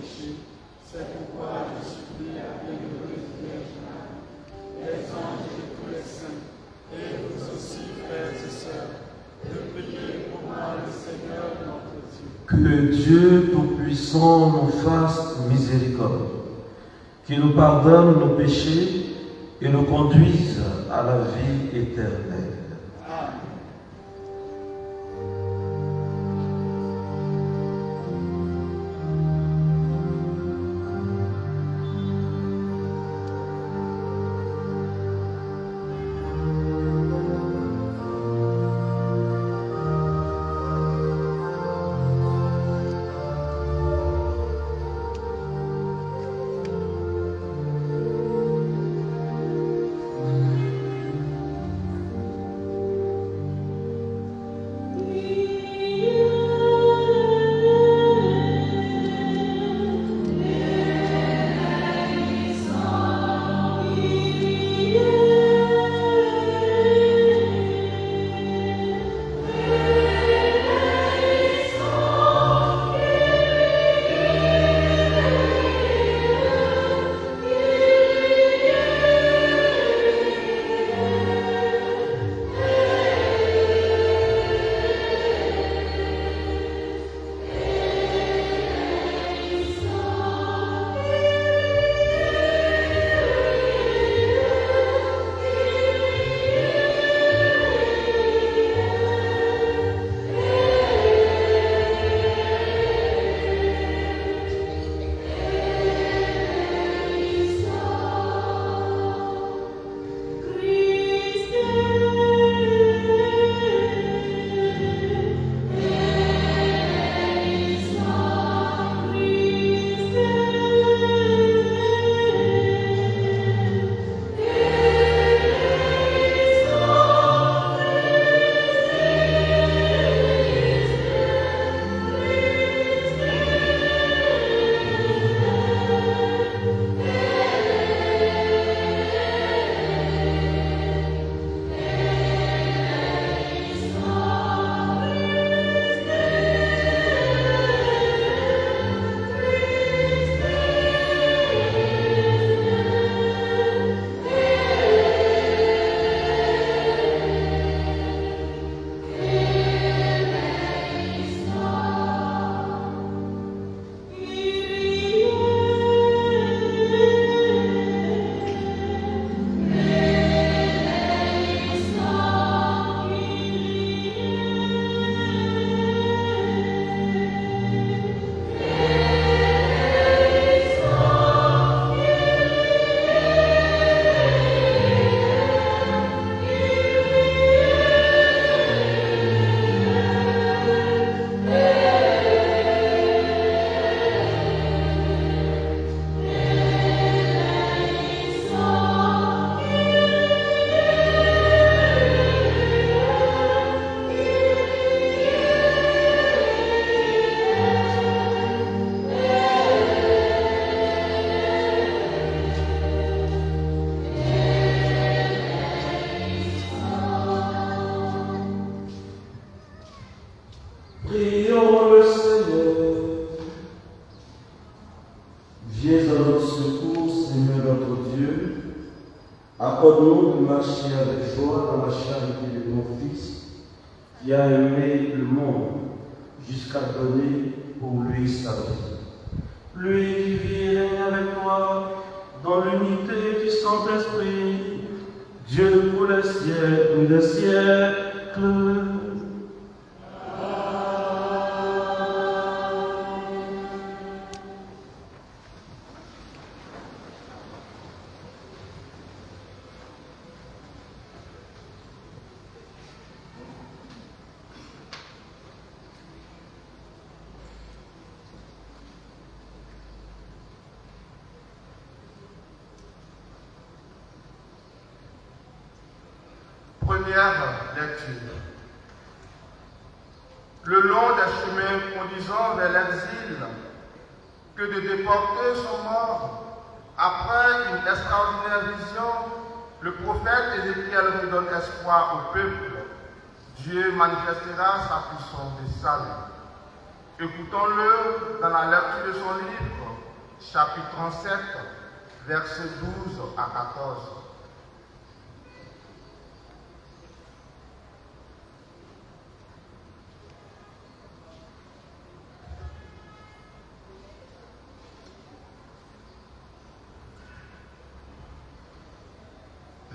péchés. C'est pourquoi je supplie la bienheureuse Vierge Marie, les anges et tous les saints, et vous aussi, frères et sœurs, de prier pour moi le Seigneur notre Dieu. Que Dieu Tout-Puissant nous fasse miséricorde, qu'il nous pardonne nos péchés et nous conduise à la vie éternelle. Amen. Prions le Seigneur. Viens à notre secours, Seigneur notre Dieu. Accorde-nous de marcher avec joie dans la charité de ton Fils, qui a aimé le monde jusqu'à donner pour lui sa vie. Lui qui vit et règne avec toi dans l'unité du Saint-Esprit, Dieu pour les siècles des siècles. Première lecture. Le long des chemins conduisant vers l'exil, que de déportés sont morts, après une extraordinaire vision, le prophète Ézéchiel redonne espoir au peuple. Dieu manifestera sa puissance de salut. Écoutons-le dans la lecture de son livre, chapitre 37, versets 12 à 14.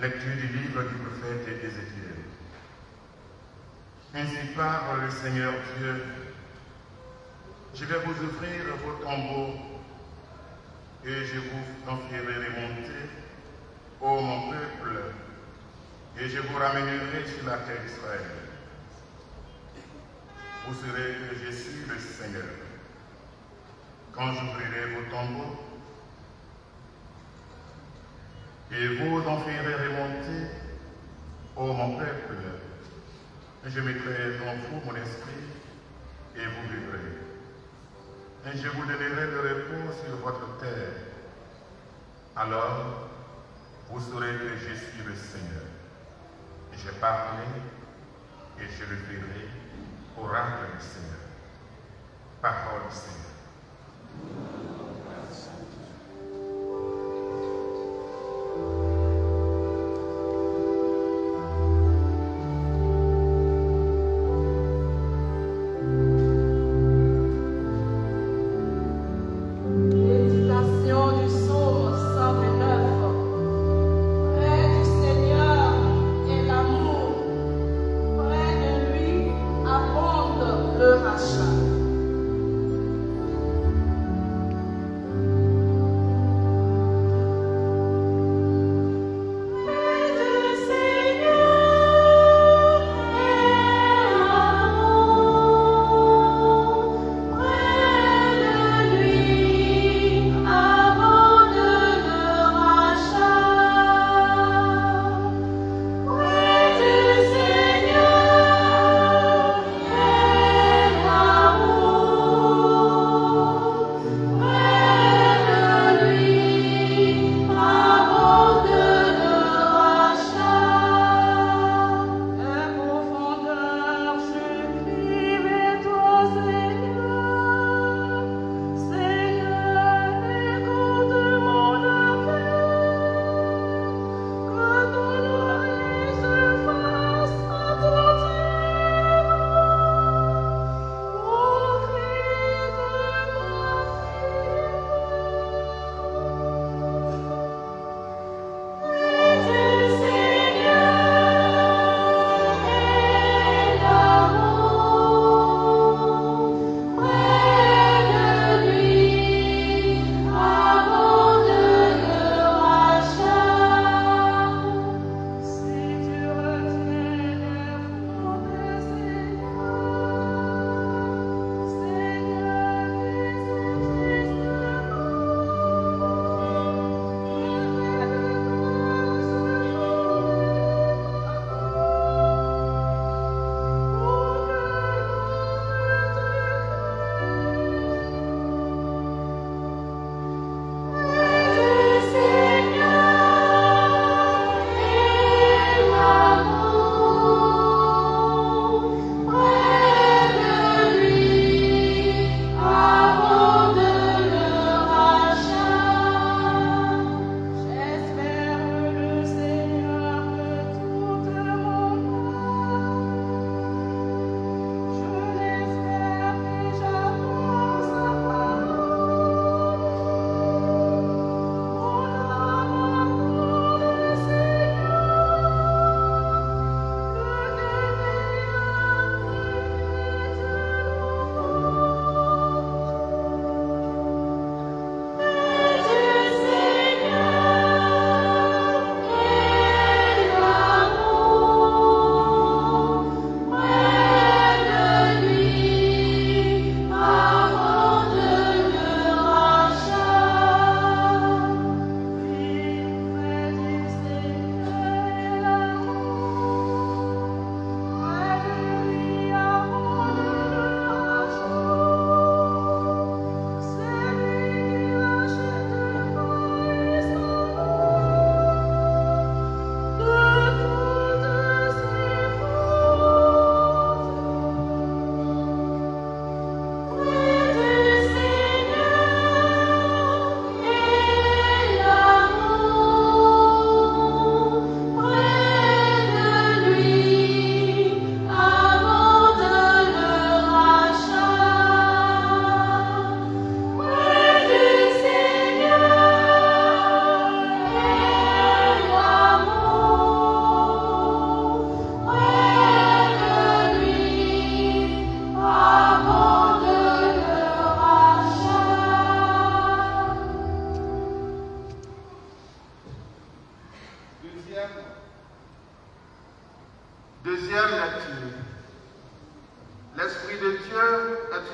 Lecture du livre du prophète Ézéchiel. Ainsi parle le Seigneur Dieu. Je vais vous ouvrir vos tombeaux et je vous en ferai remonter, ô mon peuple, et je vous ramènerai sur la terre d'Israël. Vous saurez que je suis le Seigneur. Quand j'ouvrirai vos tombeaux, et vous en ferez remonter, ô mon peuple, je mettrai en vous mon esprit, et vous vivrez. Et je vous donnerai le repos sur votre terre. Alors, vous saurez que je suis le Seigneur. J'ai parlé, et je le ferai, oracle du Seigneur. Parole du Seigneur.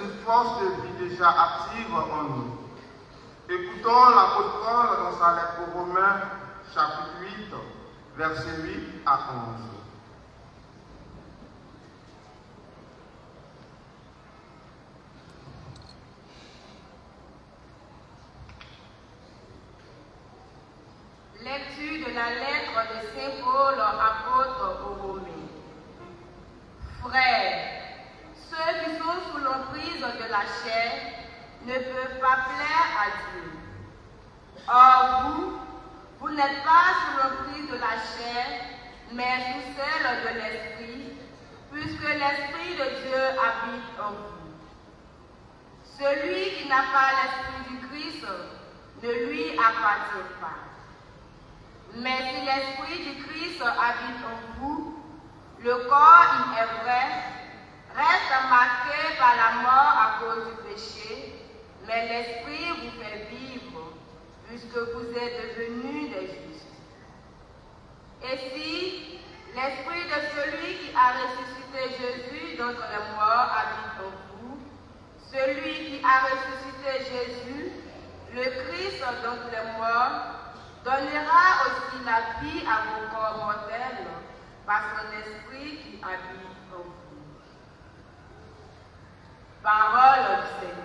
une force de vie déjà active en nous. Écoutons l'apôtre Paul dans sa lettre aux Romains, chapitre 8, versets 8 à 11. Lecture de la lettre de Saint Paul, apôtre aux Romains. Frères, ceux qui sont sous l'emprise de la chair ne peuvent pas plaire à Dieu. Or vous n'êtes pas sous l'emprise de la chair, mais sous celle de l'Esprit, puisque l'Esprit de Dieu habite en vous. Celui qui n'a pas l'Esprit du Christ ne lui appartient pas. Mais si l'Esprit du Christ habite en vous, le corps, il est vrai, reste marqué par la mort à cause du péché, mais l'Esprit vous fait vivre, puisque vous êtes devenus des justes. Et si l'Esprit de celui qui a ressuscité Jésus d'entre les morts habite en vous, celui qui a ressuscité Jésus, le Christ d'entre les morts, donnera aussi la vie à vos corps mortels par son Esprit qui habite en vous. Parole du Seigneur.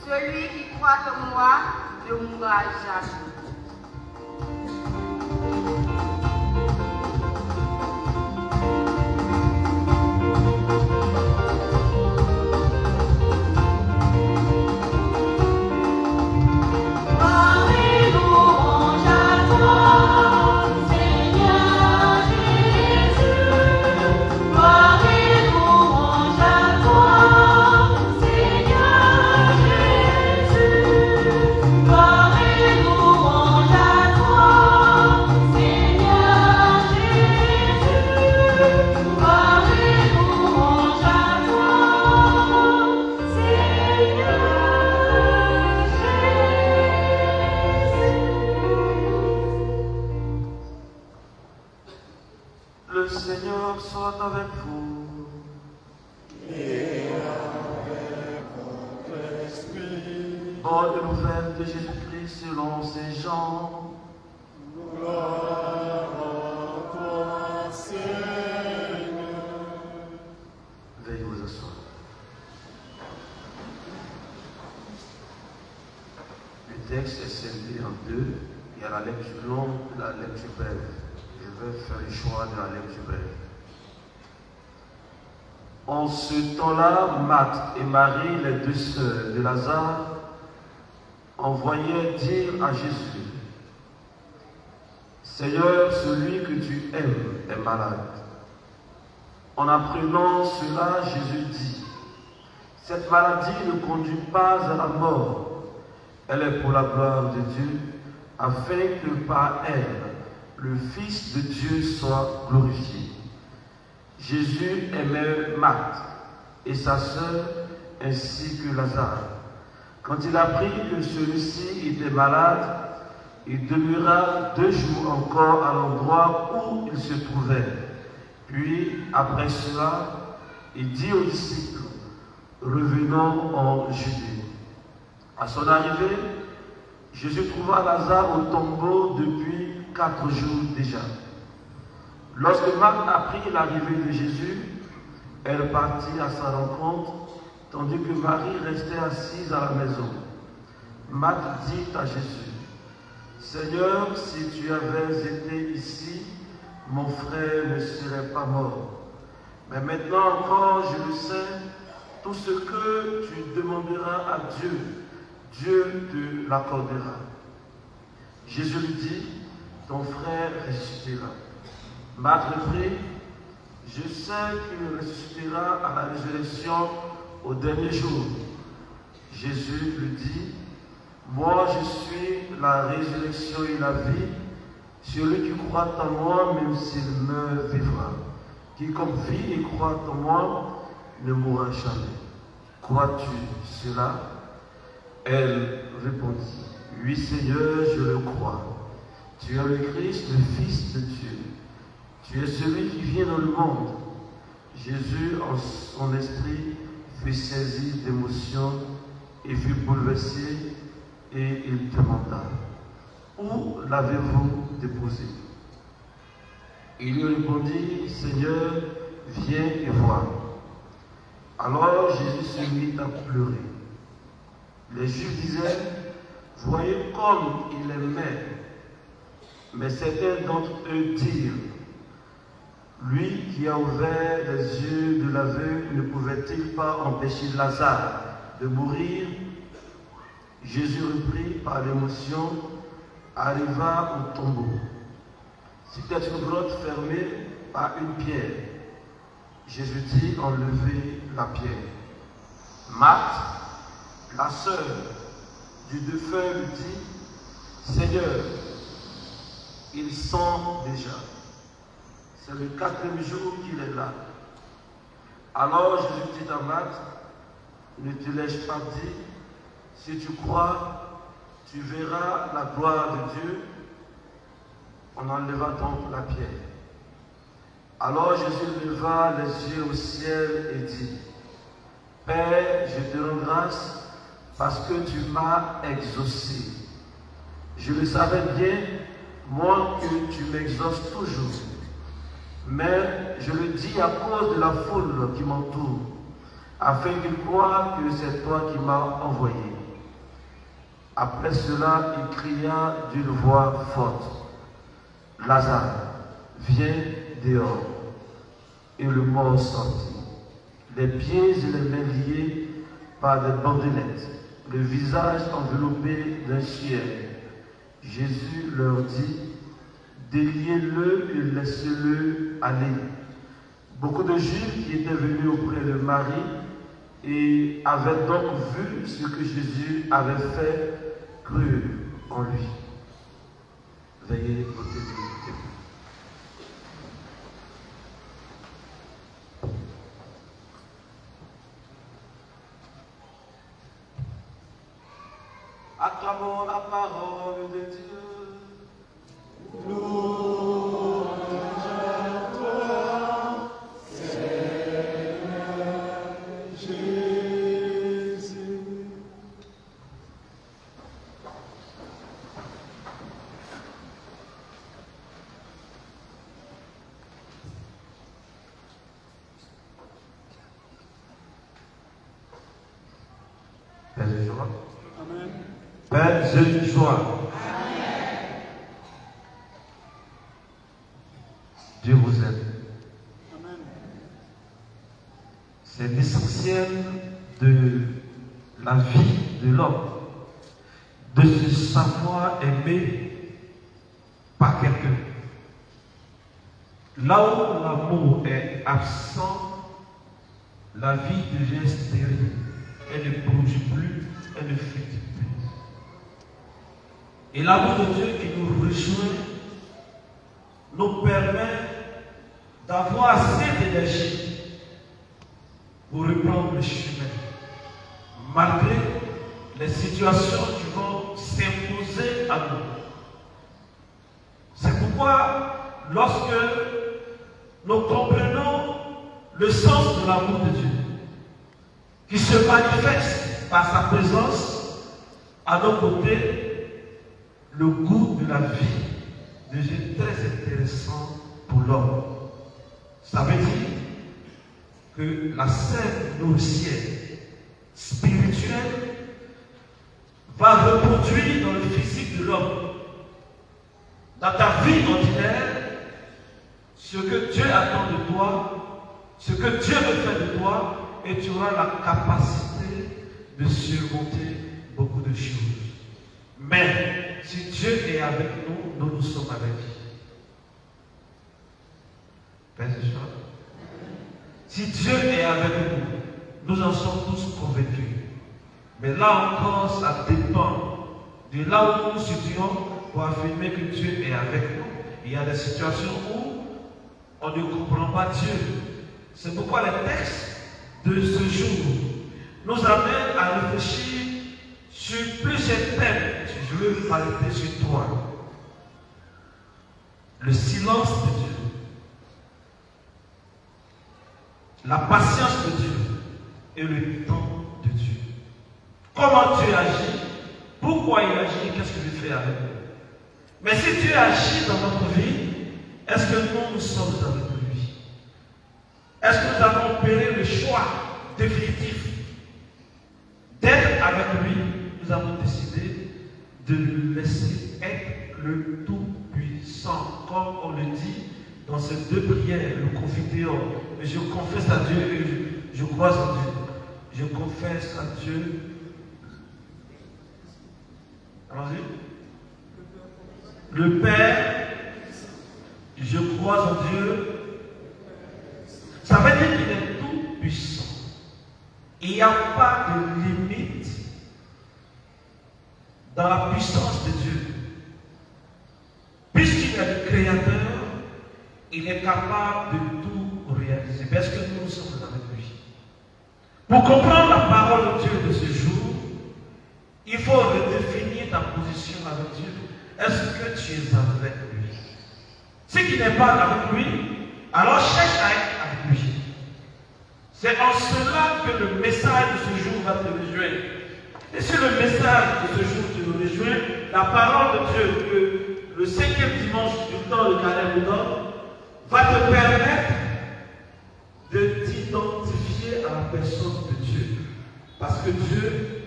Celui qui croit en moi ne mourra jamais. Le Seigneur soit avec vous. Et avec votre esprit. Bonne nouvelle de Jésus-Christ selon Saint Jean. Gloire à toi, Seigneur. Veuillez vous asseoir. Le texte est scindé en deux. Il y a la lecture longue et la lecture brève. Je vais faire le choix de la lecture brève. En ce temps-là, Marthe et Marie, les deux sœurs de Lazare, envoyaient dire à Jésus: Seigneur, celui que tu aimes est malade. En apprenant cela, Jésus dit: cette maladie ne conduit pas à la mort, elle est pour la gloire de Dieu, afin que par elle, le Fils de Dieu soit glorifié. Jésus aimait Marthe et sa sœur ainsi que Lazare. Quand il apprit que celui-ci était malade, il demeura 2 jours encore à l'endroit où il se trouvait. Puis, après cela, il dit aux disciples: revenons en Judée. À son arrivée, Jésus trouva Lazare au tombeau depuis 4 jours déjà. Lorsque Marthe apprit l'arrivée de Jésus, elle partit à sa rencontre, tandis que Marie restait assise à la maison. Marthe dit à Jésus, Seigneur, si tu avais été ici, mon frère ne serait pas mort. Mais maintenant encore, je le sais, tout ce que tu demanderas à Dieu, Dieu te l'accordera. Jésus lui dit, ton frère ressuscitera. Marthe reprit, je sais qu'il ressuscitera à la résurrection au dernier jour. Jésus lui dit, moi je suis la résurrection et la vie. Celui qui croit en moi, même s'il meurt, vivra. Quiconque vit et croit en moi ne mourra jamais. Crois-tu cela? Elle répondit, oui Seigneur, je le crois. Tu es le Christ, le Fils de Dieu. Tu es celui qui vient dans le monde. Jésus, en son esprit, fut saisi d'émotion et fut bouleversé, et il demanda, où l'avez-vous déposé? Il lui répondit, Seigneur, viens et vois. Alors Jésus se mit à pleurer. Les Juifs disaient, voyez comme il aimait. Mais certains d'entre eux dirent, lui qui a ouvert les yeux de l'aveugle ne pouvait-il pas empêcher Lazare de mourir? Jésus reprit par l'émotion, arriva au tombeau. C'était une grotte fermée par une pierre. Jésus dit, enlevez la pierre. Marthe, la sœur du défunt, lui dit, Seigneur, il sent déjà. C'est le 4e jour qu'il est là. Alors Jésus dit à Marthe, ne te l'ai-je pas dit, si tu crois, tu verras la gloire de Dieu. On enleva donc la pierre. Alors Jésus leva les yeux au ciel et dit, Père, je te rends grâce parce que tu m'as exaucé. Je le savais bien, moi, que tu m'exauces toujours. Mais je le dis à cause de la foule qui m'entoure, afin qu'ils croient que c'est toi qui m'as envoyé. Après cela, il cria d'une voix forte, Lazare, viens dehors. Et le mort sortit, les pieds et les mains liés par des bandelettes, le visage enveloppé d'un ciel. Jésus leur dit, déliez-le et laissez-le aller. Beaucoup de Juifs qui étaient venus auprès de Marie et avaient donc vu ce que Jésus avait fait, crurent en lui. Veuillez voter de vous. Acclamons la parole de Dieu. Père de joie. Dieu vous aime. C'est l'essentiel de la vie de l'homme, de se savoir aimé par quelqu'un. Là où l'amour est absent, la vie devient stérile. Elle ne produit plus, elle ne fructifie plus. Et l'amour de Dieu qui nous rejoint nous permet d'avoir assez d'énergie pour reprendre le chemin, malgré les situations qui vont s'imposer à nous. C'est pourquoi, lorsque nous comprenons le sens de l'amour de Dieu, qui se manifeste par sa présence à nos côtés, le goût de la vie devient très intéressant pour l'homme. Ça veut dire que la sève nourricière spirituelle va reproduire dans le physique de l'homme, dans ta vie ordinaire, ce que Dieu attend de toi, ce que Dieu veut faire de toi, et tu auras la capacité de surmonter beaucoup de choses. Mais si Dieu est avec nous, nous sommes avec lui. Si Dieu est avec nous, nous en sommes tous convaincus. Mais là encore, ça dépend de là où nous nous situons pour affirmer que Dieu est avec nous. Il y a des situations où on ne comprend pas Dieu. C'est pourquoi les textes de ce jour nous amènent à réfléchir sur plusieurs thèmes. Je veux m'arrêter sur toi. Le silence de Dieu. La patience de Dieu et le temps de Dieu. Comment Dieu agit, pourquoi il agit, qu'est-ce qu'il fait avec nous. Mais si Dieu agit dans notre vie, est-ce que nous sommes avec lui? Est-ce que nous avons opéré le choix définitif d'être avec lui? Nous avons décidé de lui laisser être le Tout-Puissant, comme on le dit dans ces deux prières, le Confiteor. Je confesse à Dieu et je crois en Dieu. Je confesse à Dieu. Allons-y. Le Père, je crois en Dieu. Ça veut dire qu'il est tout puissant. Il n'y a pas de limite dans la puissance de Dieu. Puisqu'il est le Créateur, il est capable de tout réaliser. Parce que nous sommes avec lui. Pour comprendre la parole de Dieu de ce jour, il faut redéfinir ta position avec Dieu. Est-ce que tu es avec lui? Si tu n'es pas avec lui, alors cherche à être avec lui. C'est en cela que le message de ce jour va te rejoindre. Et si le message de ce jour te rejoint, la parole de Dieu que le 5e dimanche du temps de Caleb nous donne, va te permettre de t'identifier à la personne de Dieu. Parce que Dieu,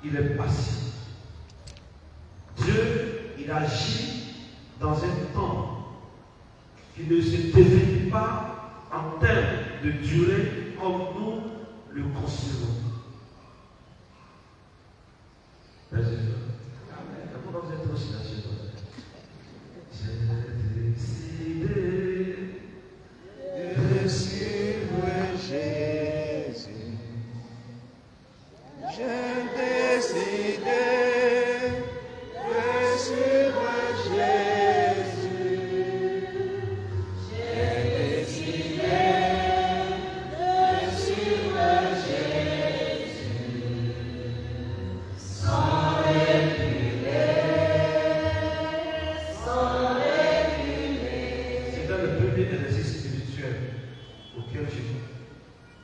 il est patient. Dieu, il agit dans un temps qui ne se définit pas en termes de durée comme nous le concevons. Pourquoi vous êtes aussi là-dessus? J'ai décidé de suivre Jésus. J'ai décidé de suivre Jésus. J'ai décidé de suivre Jésus. Sans reculer, sans reculer. C'est dans le premier exercice spirituel auquel je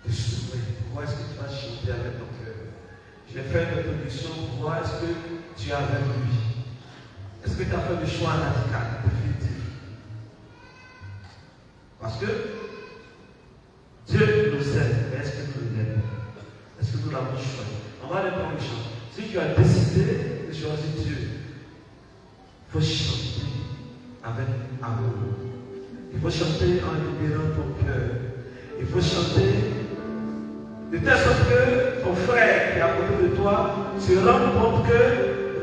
te souviens. Pourquoi est-ce que tu vas chanter avec ton cœur? Je vais faire une introduction pour voir est-ce que tu es avec lui. Est-ce que tu as fait le choix radical, définitif? Parce que Dieu nous aime, mais est-ce que nous l'aimons? Est-ce que nous l'avons choisi? On va aller prendre le chant. Si tu as décidé de choisir Dieu, il faut chanter avec amour. Il faut chanter en libérant ton cœur. Il faut chanter de telle sorte que ton frère qui est à côté de toi se rende compte que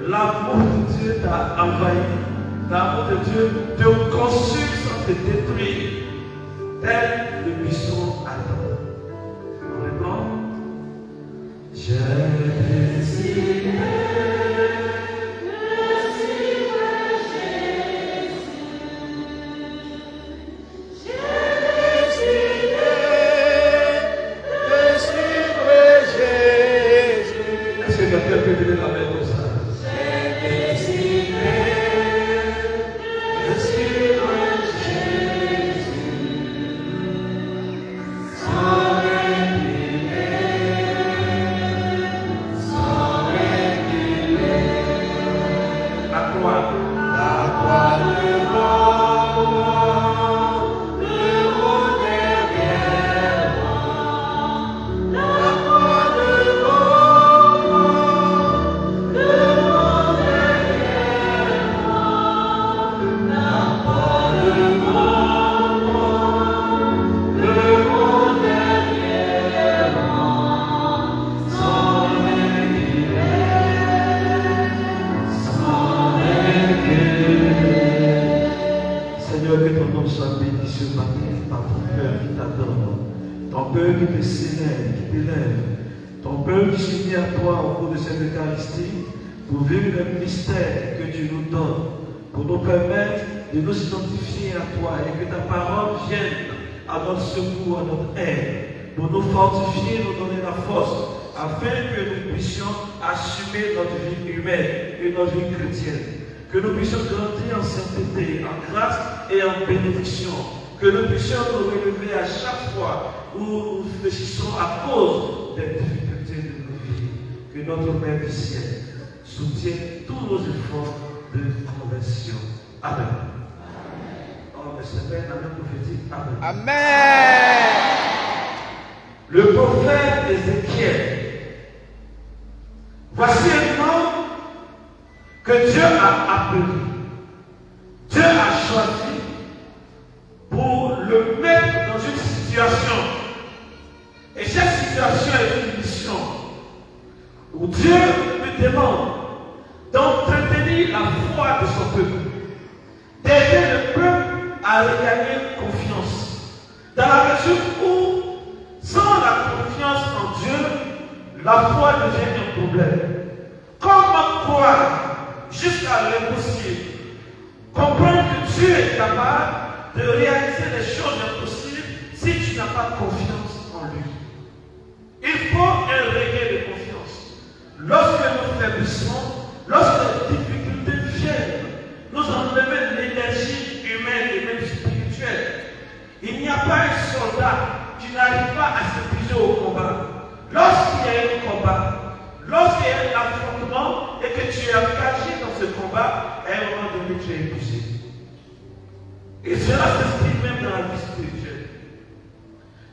l'amour de Dieu t'a envahi. L'amour de Dieu te consume sans te détruire. Tel le buisson Adam. On reprend. J'ai décidé. qui te célèbre, qui t'élève. Ton peuple qui s'unit à toi au cours de cette Eucharistie pour vivre le mystère que tu nous donnes, pour nous permettre de nous identifier à toi et que ta parole vienne à notre secours, à notre aide, pour nous fortifier, nous donner la force, afin que nous puissions assumer notre vie humaine et notre vie chrétienne. Que nous puissions grandir en sainteté, en grâce et en bénédiction. Que nous puissions nous relever à chaque fois où nous réfléchissons à cause des difficultés de nos vies. Que notre Père du ciel soutienne tous nos efforts de conversion. Amen. Oh, mais c'est bien, Amen prophétique. Amen. Amen. Le prophète Ézéchiel. Voici un nom que Dieu a appelé. Dieu a choisi pour le mettre dans une situation. Et cette situation est une mission où Dieu me demande d'entretenir la foi de son peuple, d'aider le peuple à regagner confiance. Dans la mesure où, sans la confiance en Dieu, la foi devient un problème. Comment croire jusqu'à l'impossible? Comprendre que Dieu est capable de réaliser les choses impossibles si tu n'as pas confiance en lui. Il faut un regain de confiance. Lorsque nous faiblissons, lorsque les difficultés viennent, nous enlevons l'énergie humaine et même spirituelle. Il n'y a pas un soldat qui n'arrive pas à s'épuiser au combat. Lorsqu'il y a un combat, lorsqu'il y a un affrontement et que tu es engagé dans ce combat, à un moment donné, tu es épuisé. Et cela s'exprime même dans la vie spirituelle.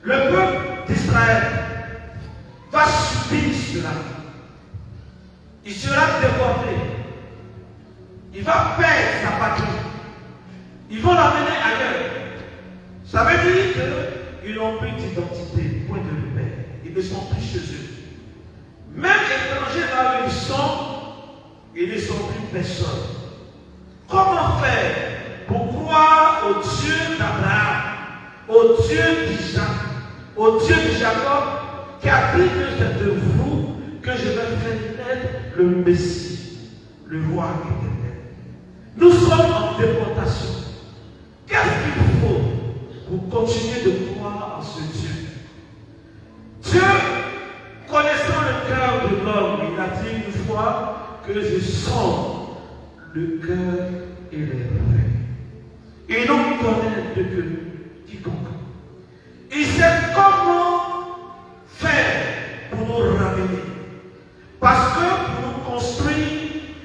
Le peuple d'Israël va subir cela. Il sera débordé. Il va perdre sa patrie. Ils vont l'amener ailleurs. Ça veut dire qu'ils n'ont plus d'identité, point de repère. Ils ne sont plus chez eux. Même étrangers là où ils ne sont plus personne. Comment faire pour croire au Dieu d'Abraham, au Dieu d'Isaac, au Dieu de Jacob, qui a dit que c'est de vous que je vais faire naître le Messie, le roi éternel. Nous sommes en déportation. Qu'est-ce qu'il faut pour continuer de croire en ce Dieu? Dieu, connaissant le cœur de l'homme, il a dit une fois que je sonde le cœur et les reins. Et nous connaissons de que quiconque. Il sait comment faire pour nous ramener. Parce que pour nous construire,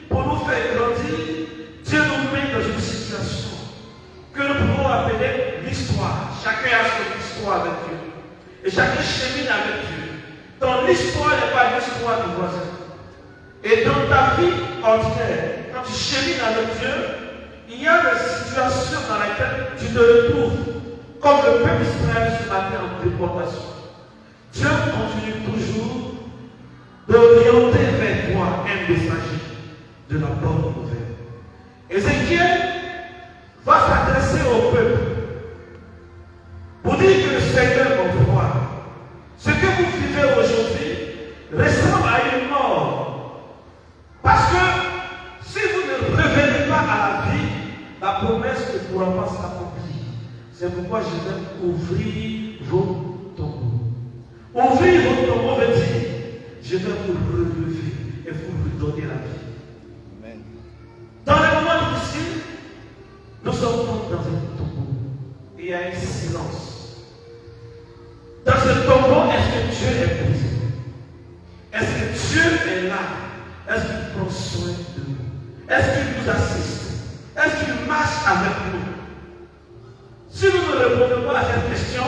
pour nous faire grandir, Dieu nous met dans une situation que nous pouvons appeler l'histoire. Chacun a son histoire avec Dieu. Et chacun chemine avec Dieu. Ton histoire n'est pas l'histoire du voisin. Et dans ta vie ordinaire, quand tu chemines avec Dieu, il y a des situations dans lesquelles tu te retrouves comme le peuple d'Israël ce matin en déportation. Dieu continue toujours d'orienter vers toi un messager de la bonne nouvelle. Ézéchiel va s'adresser au peuple pour dire que le Seigneur mon roi, ce que vous vivez aujourd'hui ressemble à une mort. Parce que si vous ne revenez pas à la vie, la promesse ne pourra pas s'accomplir. C'est pourquoi je vais ouvrir vos tombeaux. Ouvrir vos tombeaux veut dire, je vais vous relever et vous redonner la vie. Amen. Dans les moments difficiles, nous sommes dans un tombeau. Il y a un silence. Dans ce tombeau, est-ce que Dieu est présent? Est-ce que Dieu est là? Est-ce qu'il prend soin de nous? Est-ce qu'il nous assiste? Est-ce qu'il marche avec nous? Si nous ne répondons pas à cette question,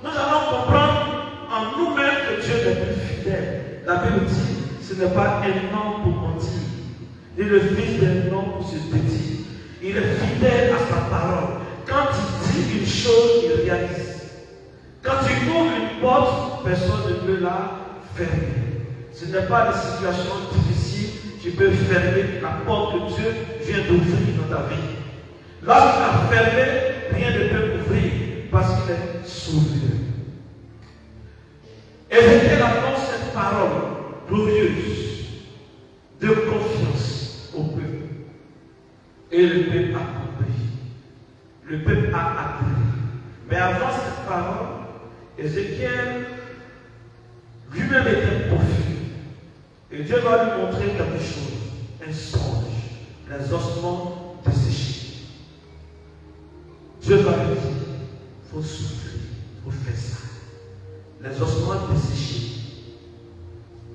nous allons comprendre en nous-mêmes que Dieu est plus fidèle. La Bible dit, ce n'est pas un homme pour mentir, ni le fils d'un homme pour se dédire. Il est fidèle à sa parole. Quand il dit une chose, il réalise. Quand il ouvre une porte, personne ne peut la fermer. Ce n'est pas des situations difficiles, tu peux fermer la porte que Dieu vient d'ouvrir dans ta vie. Lorsqu'il a fermé, rien ne peut ouvrir parce qu'il est souverain. Ézéchiel annonce cette parole glorieuse de confiance au peuple. Et le peuple a compris. Le peuple a adhéré. Mais avant cette parole, Ézéchiel lui-même était confus. Et Dieu va lui montrer quelque chose, un songe, les ossements desséchés. Dieu va lui dire, il faut souffler, il faut faire ça. Les ossements desséchés.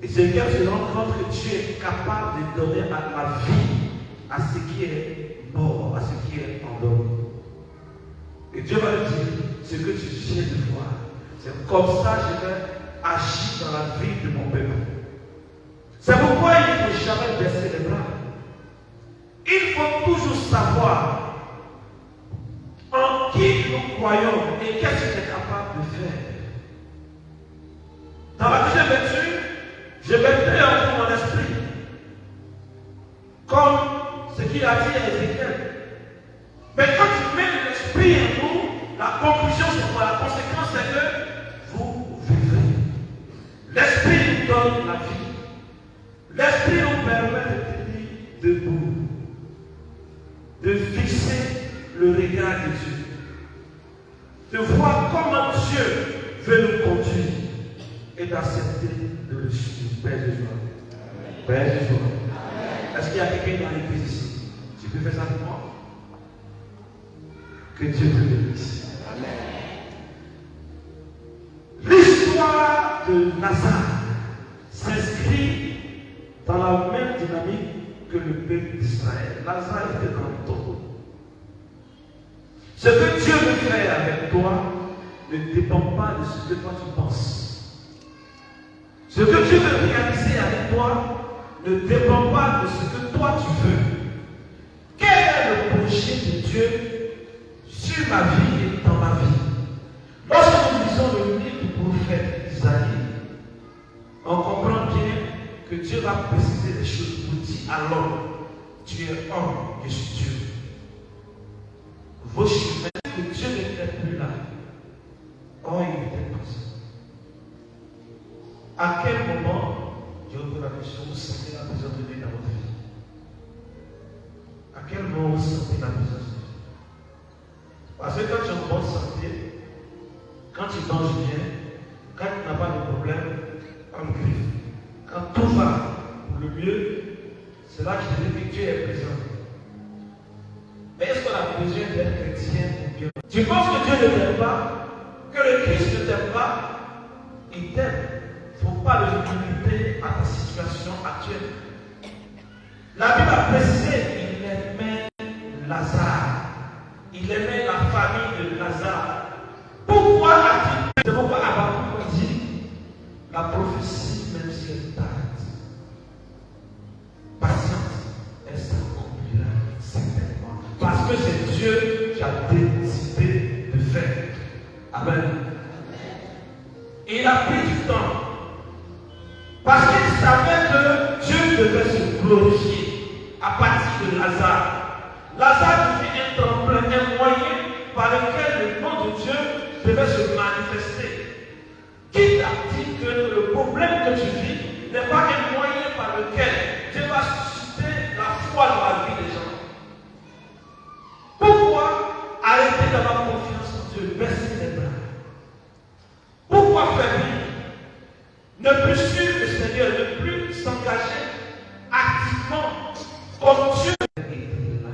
Ézéchiel se rend compte que Dieu est capable de donner à la vie à ce qui est mort, à ce qui est endormi. Et Dieu va lui dire, ce que tu viens de voir, c'est comme ça que je vais agir dans la vie de mon peuple. C'est pourquoi il ne faut jamais baisser les bras. Il faut toujours savoir en qui nous croyons et qu'est-ce qu'il est capable de faire. Dans la deuxième lecture, je mettrai en vous mon esprit, comme ce qu'il a dit à Ézéchiel. Mais quand tu mets l'esprit en nous, la conclusion c'est quoi? La conséquence c'est que vous vivez. L'esprit nous donne la vie. L'esprit nous permet de tenir debout, de fixer le regard de Dieu, de voir comment Dieu veut nous conduire et d'accepter de le suivre. Père de joie. Père de joie. Est-ce qu'il y a quelqu'un dans l'église ici? Tu peux faire ça pour moi? Que Dieu te bénisse. L'histoire de Lazare s'inscrit dans la même dynamique que le peuple d'Israël. Lazare était dans le tombeau. Ce que Dieu veut faire avec toi ne dépend pas de ce que toi tu penses. Ce que Dieu veut réaliser avec toi ne dépend pas de ce que toi tu veux. Quel est le projet de Dieu sur ma vie et dans ma vie? Lorsque nous lisons le livre du prophète Isaïe, on comprend bien que Dieu va préciser les choses pour dire à l'homme, tu es homme, je suis Dieu. Vos chemins, que Dieu n'était plus là. Or, il était présent. À quel moment, je vous pose la question, vous sentez la présence de Dieu dans votre vie? À quel moment vous sentez la présence de Dieu? Parce que quand tu es en bonne santé, quand tu manges bien, quand tu n'as pas de problème, on griffe. Quand tout va pour le mieux, c'est là que je dis que Dieu est présent. Mais est-ce qu'on a besoin d'être chrétien ou bien? Tu penses que Dieu ne t'aime pas? Que le Christ ne t'aime pas? Il t'aime. Il ne faut pas le limiter à ta situation actuelle. La Bible a précisé qu'il aimait Lazare. Il aimait la famille de Lazare. Pourquoi a-t-il? C'est pourquoi Abraham dit la prophétie, même si elle tarde, patiente, elle s'accomplira certainement. Parce que c'est Dieu qui a décidé de faire. Amen. Et il a pris du temps. Parce qu'il savait que Dieu devait se glorifier à partir de Lazare. Lazare devait un tremplin, un moyen par lequel le nom de Dieu devait se manifester. Qui t'a dit que le problème que tu vis n'est pas un moyen par lequel Dieu va susciter la foi dans la vie des gens? Pourquoi arrêter d'avoir confiance en Dieu, baisser les bras? Pourquoi faiblir? Ne plus suivre le Seigneur, ne plus s'engager activement comme Dieu est là.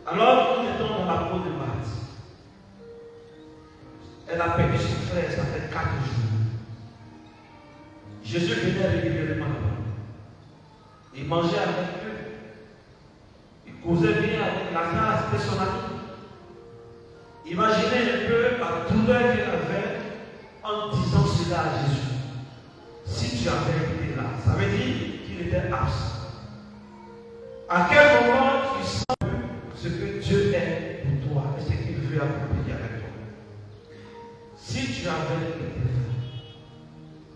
Alors nous étions dans la peau de Marthe. Elle a perdu son frère, ça fait 4 jours. Jésus venait régulièrement là-bas. Il mangeait avec eux. Il causait bien avec Lazare, c'était son ami. Imaginez un peu la douleur qu'elle avait en disant cela à Jésus. Si tu avais été là, ça veut dire qu'il était absent. À quel moment tu sens ce que Dieu est pour toi et ce qu'il veut accomplir avec toi? Si tu avais été là,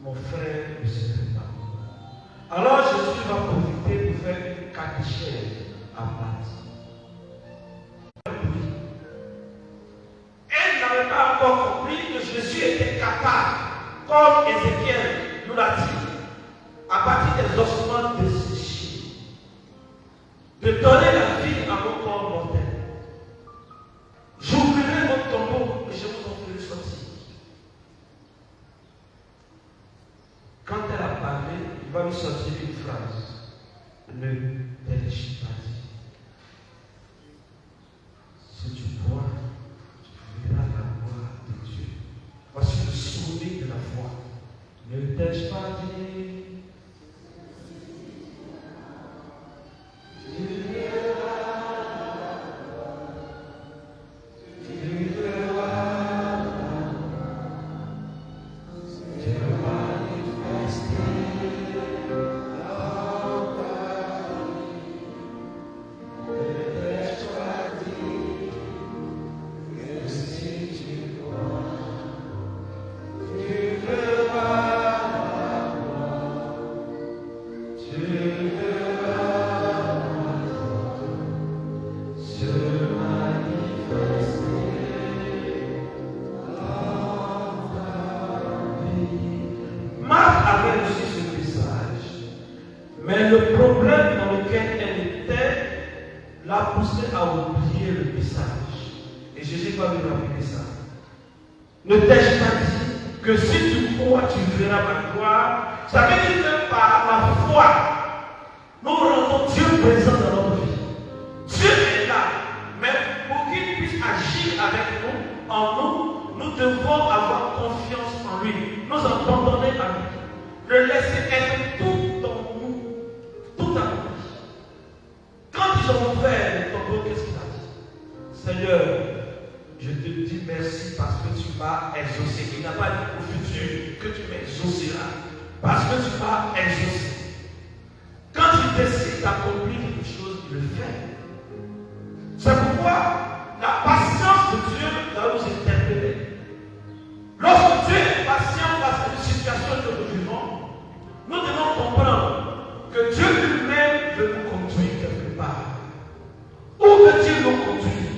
mon frère ne serait pas. Alors Jésus va profiter pour faire une catéchèse à Marthe. Elle n'avait pas encore compris que Jésus était capable comme Ézéchiel nous l'a dit, à partir des ossements desséchés, de donner la vie à vos corps mortels. J'ouvrirai votre tombeau et je vous en ferai sortir. Quand elle a parlé, il va lui sortir une phrase. Ne t'ai-je pas dit? Si tu vois, tu verras la gloire de Dieu. Voici le souvenir de la foi. Ne t'ai-je pas dit? Mais le problème dans lequel elle était l'a poussé à oublier le message. Et Jésus va lui rappeler ça. Ne t'ai-je pas dit que si tu crois, tu verras ma gloire? Ça veut dire que par la foi, nous rendons Dieu présent dans notre vie. Dieu est là. Mais pour qu'il puisse agir avec nous, en nous, nous devons avoir confiance en lui. Nous abandonner à lui. Le laisser être tout en nous. Tout à nous. Quand ils ont ouvert le tombeau, qu'est-ce qu'il a dit? Seigneur, je te dis merci parce que tu m'as exaucé. Il n'a pas dit au futur que tu m'exauceras. Parce que tu m'as exaucé. Quand il décide d'accomplir quelque chose, il le fait. C'est pourquoi la patience de Dieu doit nous interpeller. Lorsque Dieu est patient face à une situation que nous vivons, nous devons comprendre que Dieu lui-même veut nous conduire quelque part. Où veut Dieu nous conduire?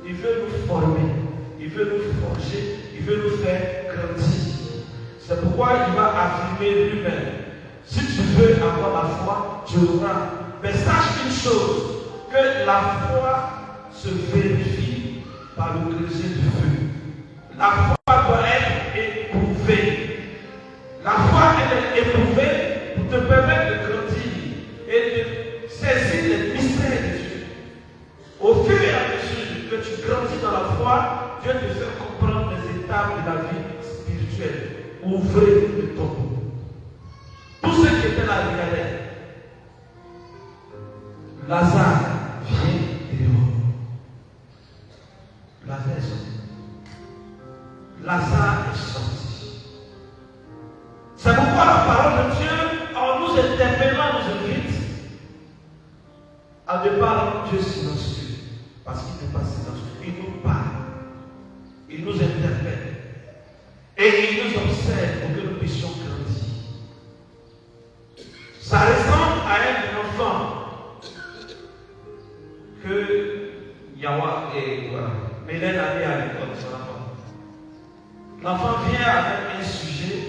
Il veut nous former, il veut nous forger, il veut nous faire grandir. C'est pourquoi il va affirmer lui-même. Si tu veux avoir la foi, tu l'auras. Mais sache une chose, que la foi se vérifie par le creuset du feu. La foi doit être éprouvée. La foi, elle est éprouvée pour te permettre de grandir et de saisir les mystères de Dieu. Au fur et à mesure que tu grandis dans la foi, Dieu te fait comprendre les étapes de la vie spirituelle. Ouvrez le tombeau. Tous ceux qui étaient là regardaient. Lazare vient dehors. Lazare est sorti. Lazare est sorti. C'est pourquoi la parole de Dieu, en nous interpellant, nous invite à ne pas rendre Dieu silencieux. Parce qu'il n'est pas silencieux. Il nous parle. Il nous interpelle. Et il nous observe pour que nous puissions grandir. Ça ressemble à un enfant que Yawa et Mélène avait à l'école, son enfant. L'enfant vient avec un sujet,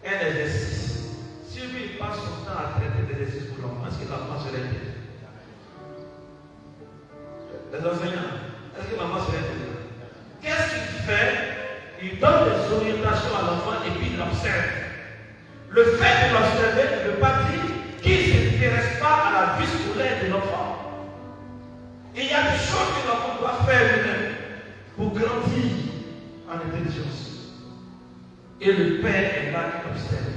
un exercice. Si lui il passe son temps à traiter d'exercices pour l'enfant, est-ce que l'enfant serait intelligent? Les enseignants, est-ce que l'enfant serait intelligent? Qu'est-ce qu'il fait? Il donne des orientations à l'enfant et puis il l'observe. Le fait de l'observer ne veut pas dire qu'il ne s'intéresse pas à la vie scolaire de l'enfant. Il y a des choses que l'enfant doit faire lui-même pour grandir en intelligence. Et le père est là qui observe.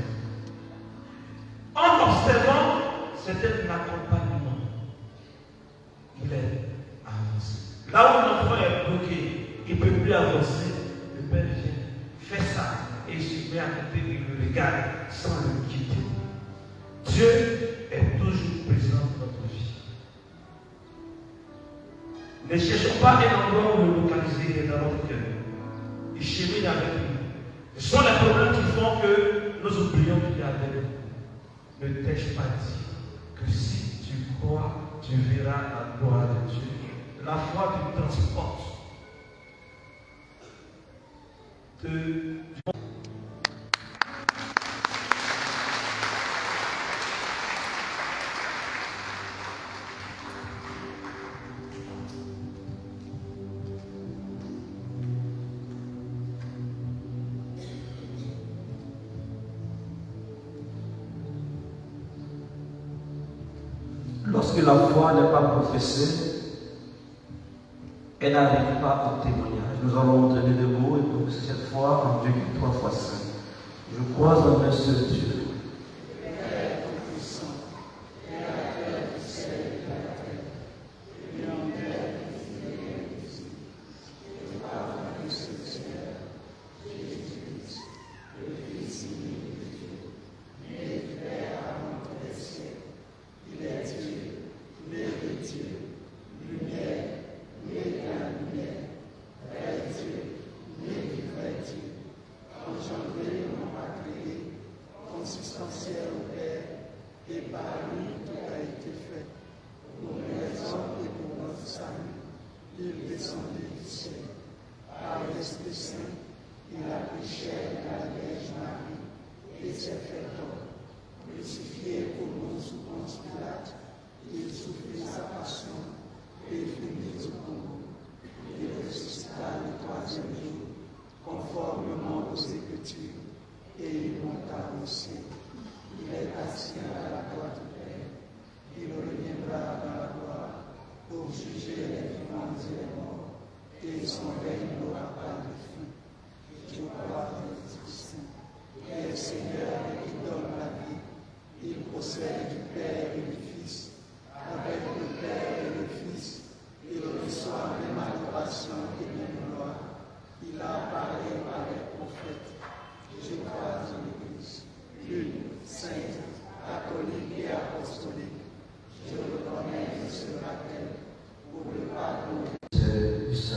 En observant, c'est un accompagnement. Il est avancé. Là où l'enfant est bloqué, il ne peut plus avancer. Le père vient, fait ça, et il se met à côté, il le regarde sans le quitter. Dieu est toujours présent dans notre vie. Ne cherchons pas un endroit où le localiser dans notre cœur. Il chemine avec nous. Ce sont les problèmes qui font que nous oublions qu'il est avec nous. Ne t'ai-je pas dit que si tu crois, tu verras la gloire de Dieu. La foi te transporte. Lorsque la foi n'est pas professée, elle n'arrive pas au témoignage. Nous allons donner des mots et donc cette fois en Dieu qui est 3 fois saint. Je crois en un seul Dieu. Consubstantiel au Père, et par lui tout a été fait. Pour nous les hommes et pour notre salut, il descendit du ciel. Par l'Esprit Saint, il a pris chair de la Vierge Marie et s'est fait homme. Crucifié pour nous sous Ponce Pilate, il souffrit sa passion et fut mis au tombeau. Il ressuscita le 3e jour, conformément aux Écritures, et il monta au ciel. Il est assis à la droite du Père. Il reviendra dans la gloire pour juger les vivants et les morts, et son règne n'aura pas de fin. Je crois en l'Esprit Saint, qui est Seigneur et qui donne la vie. Il procède du Père et du Fils. Avec le Père et le Fils, il reçoit même adoration et même gloire. Il a parlé par les prophètes. Je crois en l'Église, une, sainte, catholique et apostolique. Je reconnais et se rappelle pour le pardon C'est du Saint.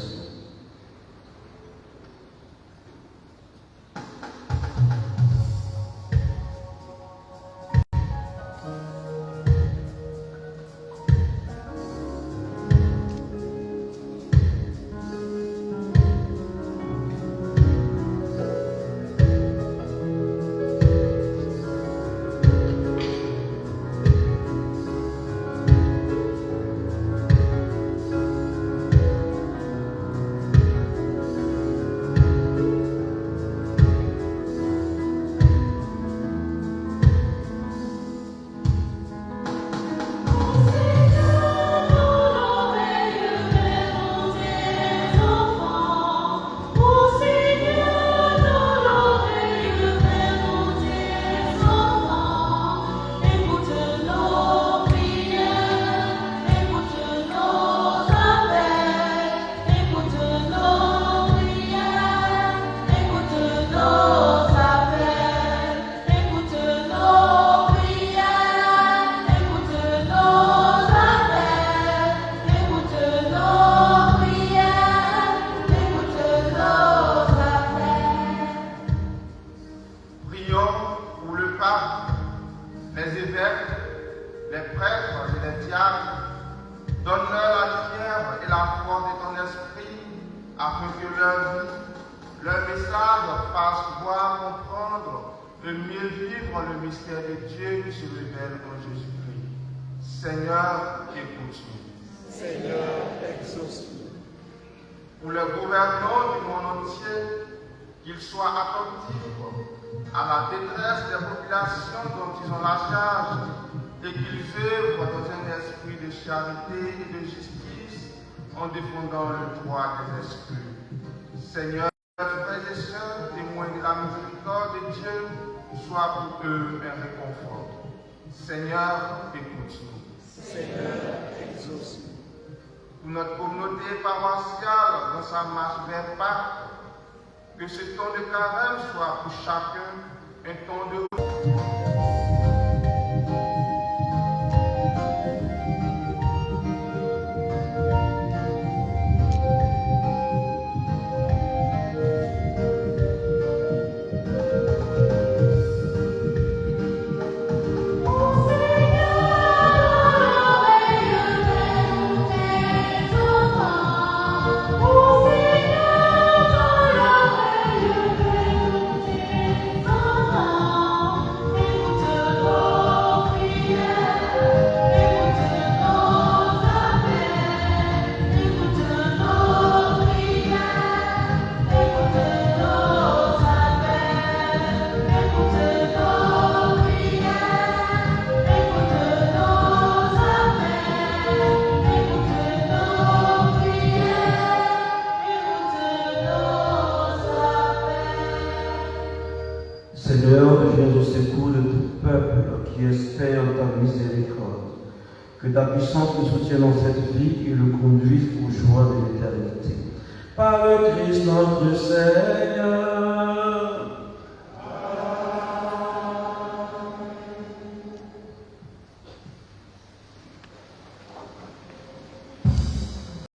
Seigneur, écoute-nous. Seigneur, exauce-nous. Pour le gouvernement du monde entier, qu'il soit attentif à la détresse des populations dont ils ont la charge et qu'ils œuvrent dans un esprit de charité et de justice en défendant le droit des exclus. Seigneur, frères et sœurs, témoins de la miséricorde de Dieu, sois pour eux un réconfort. Seigneur, écoute-nous. Seigneur, exauce-nous. Pour notre communauté paroissiale dans sa marche vers Pâques, que ce temps de carême soit pour chacun un temps de Oh, miséricorde. Que ta puissance le soutienne dans cette vie et le conduise aux joies de l'éternité. Par le Christ notre Seigneur.